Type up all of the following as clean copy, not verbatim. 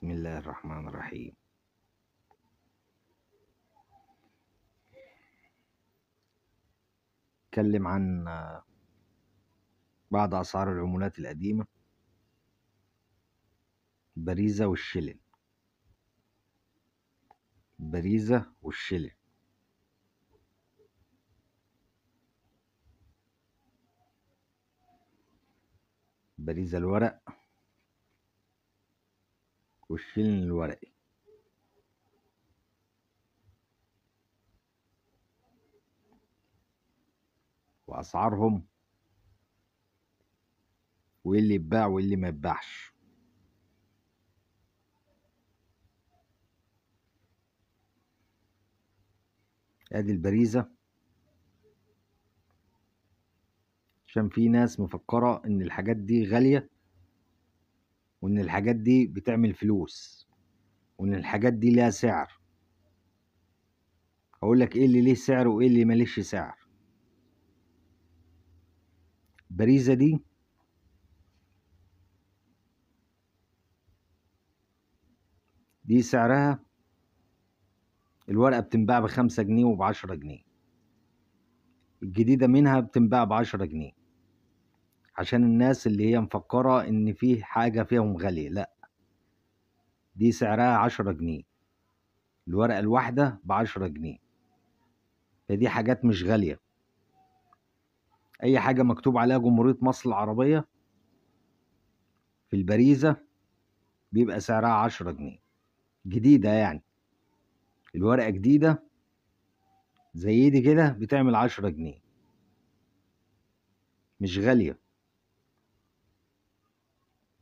بسم الله الرحمن الرحيم. اتكلم عن بعض أسعار العملات القديمة، البريزة والشلن. البريزة والشلن. البريزة الورق والشلن الورقي. وأسعارهم وإيه اللي يتباع وإيه اللي ما يتباعش. ادي البريزة، عشان في ناس مفكرة ان الحاجات دي غالية وان الحاجات دي بتعمل فلوس وان الحاجات دي ليها سعر. هقول لك ايه اللي ليه سعر وايه اللي ماليش سعر. البريزة دي سعرها الورقة بتنباع ب5 جنيه وب10 جنيه. الجديدة منها بتنباع ب10 جنيه، عشان الناس اللي هي مفكرة ان في حاجة فيهم غالية. لا، دي سعرها 10 جنيه. الورقة الواحدة ب10 جنيه. فدي حاجات مش غالية. اي حاجة مكتوب عليها جمهورية مصر العربية في البريزة بيبقى سعرها 10 جنيه. جديدة يعني، الورقة جديدة زي دي كده بتعمل 10 جنيه. مش غالية،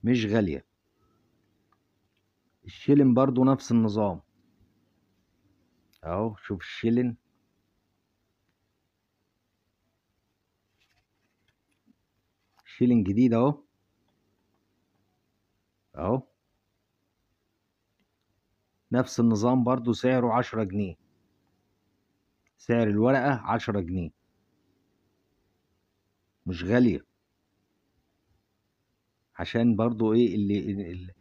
مش غالية. الشيلن برضو نفس النظام. اهو شوف الشيلن. شيلن جديد اهو. اهو نفس النظام برضو، سعره 10 جنيه. سعر الورقة 10 جنيه. مش غالية. عشان برضو ايه اللي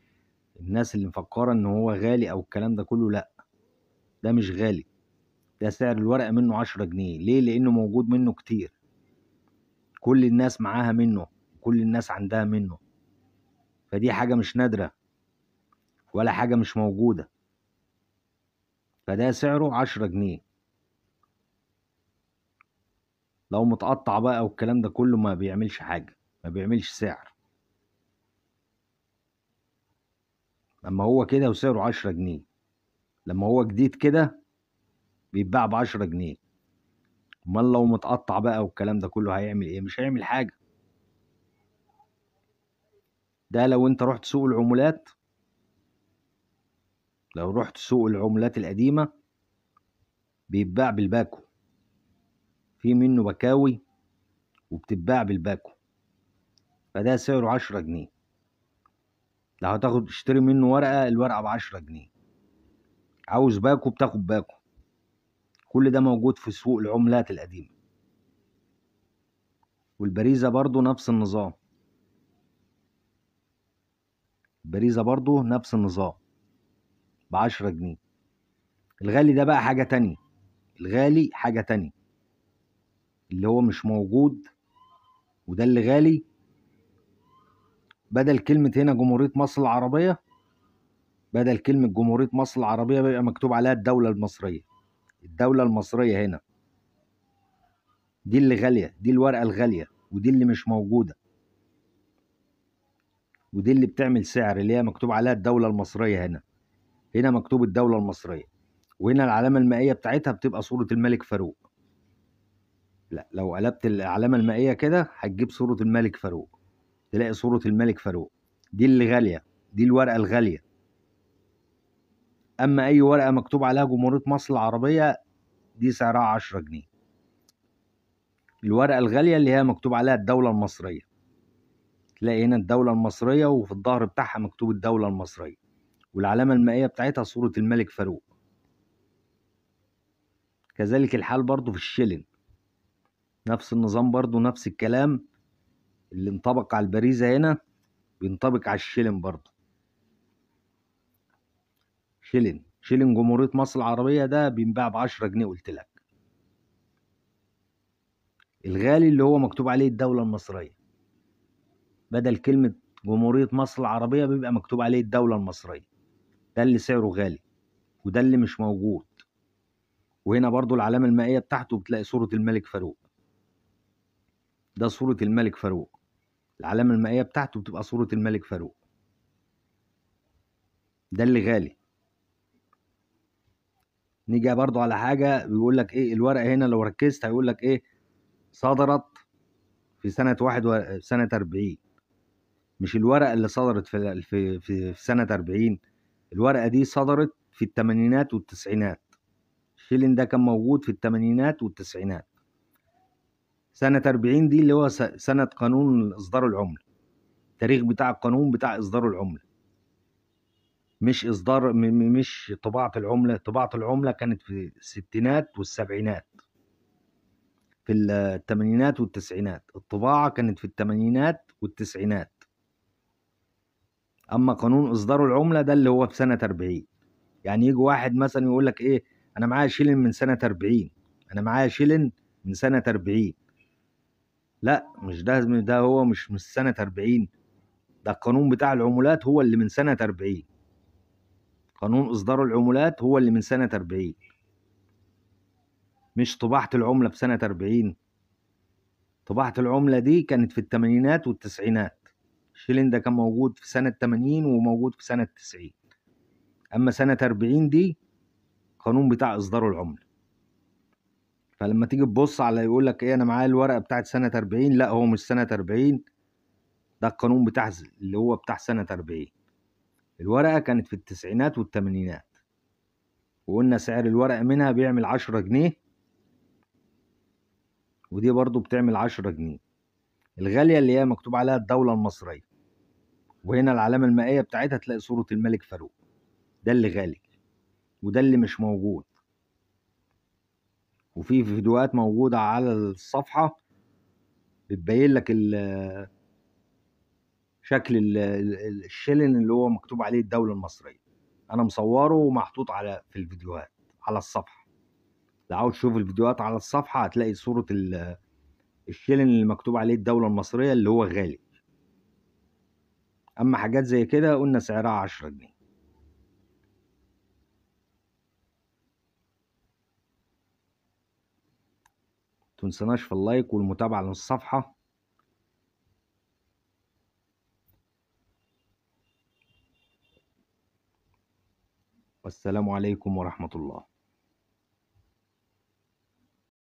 الناس اللي مفكرة ان هو غالي او الكلام ده كله، لا، ده مش غالي. ده سعر الورقة منه 10 جنيه. ليه؟ لانه موجود منه كتير. كل الناس معاها منه، كل الناس عندها منه. فدي حاجة مش نادرة ولا حاجة مش موجودة. فده سعره 10 جنيه. لو متقطع بقى والكلام ده كله ما بيعملش حاجة، ما بيعملش سعر. لما هو كده وسعره 10 جنيه، لما هو جديد كده بيتباع ب10 جنيه. امال لو متقطع بقى والكلام ده كله هيعمل ايه؟ مش هيعمل حاجة. ده لو انت رحت سوق العملات، لو رحت سوق العملات القديمة بيتباع بالباكو. في منه بكاوي وبتتباع بالباكو. فده سعره 10 جنيه. لو هتاخد تشتري منه ورقة، الورقة ب10 جنيه. عاوز باكو بتاخد باكو. كل ده موجود في سوق العملات القديمة. والبريزة برضو نفس النظام. البريزة برضو نفس النظام ب10 جنيه. الغالي ده بقى حاجة تانية. الغالي حاجة تانية اللي هو مش موجود، وده اللي غالي. بدل كلمة هنا جمهورية مصر العربية، بدل كلمة جمهورية مصر العربية بيبقى مكتوب عليها الدولة المصرية. الدولة المصرية هنا دي اللي غالية. دي الورقة الغالية ودي اللي مش موجودة. ودي اللي بتعمل سعر، اللي هي مكتوب عليها الدولة المصرية هنا. هنا مكتوب الدولة المصرية، وهنا العلامة المائية بتاعتها بتبقى صورة الملك فاروق. لا، لو قلبت العلامة المائية كده هتجيب صورة الملك فاروق. تلاقي صورة الملك فاروق. دي اللي غالية. دي الورقة الغالية. أما أي ورقة مكتوب عليها جمهورية مصر العربية دي سعرها 10 جنيه. الورقة الغالية اللي هي مكتوب عليها الدولة المصرية. تلاقي هنا الدولة المصرية وفي الظهر بتاعها مكتوب الدولة المصرية، والعلامة المائية بتاعتها صورة الملك فاروق. كذلك الحال برضو في الشلن. نفس النظام برضو، نفس الكلام. اللي انطبق على البريزة هنا بينطبق على الشلن برضو. شيلين جمهورية مصر العربية ده بينباع ب10 جنيه قلت لك. الغالي اللي هو مكتوب عليه الدولة المصرية، بدل كلمة جمهورية مصر العربية بيبقى مكتوب عليه الدولة المصرية، ده اللي سعره غالي وده اللي مش موجود. وهنا برضو العلامة المائية بتاعته بتلاقي صورة الملك فاروق، ده صورة الملك فاروق، العلامة المائية بتاعته بتبقى صورة الملك فاروق، ده اللي غالي. نيجي برضو على حاجة بيقول لك ايه الورقة هنا، لو ركزت هيقول لك ايه صدرت في سنة سنة 40. مش الورقة اللي صدرت في سنة 40، الورقة دي صدرت في الثمانينات والتسعينات. الشيلين ده كان موجود في الثمانينات والتسعينات. سنة 40 دي اللي هو سنة قانون إصدار العملة، التاريخ بتاع القانون بتاع إصدار العملة، مش إصدار مش طباعة العملة. طباعة العملة كانت في الستينات والسبعينات، في الثمانينات والتسعينات. الطباعة كانت في الثمانينات والتسعينات. أما قانون إصدار العملة ده اللي هو في سنة 40. يعني يجي واحد مثلا يقول لك إيه أنا معايا شيلين من سنة 40، أنا معايا شيلين من سنة 40. لا، مش ده هو مش من سنة 40، ده القانون بتاع العمولات هو اللي من سنة 40. قانون إصدار العمولات هو اللي من سنة 40، مش طباعة العملة في سنة 40. طباعة العملة دي كانت في الثمانينات والتسعينات. الشيلين ده كان موجود في سنة 80 وموجود في سنة 90. أما سنة 40 دي قانون بتاع إصدار العملة. فلما تيجي تبص على يقول لك إيه أنا معايا الورقة بتاعت سنة 40، لا هو مش سنة 40، ده القانون بتاع اللي هو بتاع سنة 40. الورقة كانت في التسعينات والثمانينات، وقلنا سعر الورقة منها بيعمل 10 جنيه، ودي برضو بتعمل 10 جنيه. الغالية اللي هي مكتوب عليها الدولة المصرية، وهنا العلامة المائية بتاعتها تلاقي صورة الملك فاروق، ده اللي غالي وده اللي مش موجود. وفي فيديوهات موجودة على الصفحة بتبين لك شكل الشيلين اللي هو مكتوب عليه الدولة المصرية. أنا مصوره ومحطوط في الفيديوهات على الصفحة. لو عاوز تشوف الفيديوهات على الصفحة هتلاقي صورة الشيلين اللي مكتوب عليه الدولة المصرية اللي هو غالي. أما حاجات زي كده قلنا سعرها 10 جنيه. متنسناش في اللايك والمتابعة للصفحة. والسلام عليكم ورحمة الله.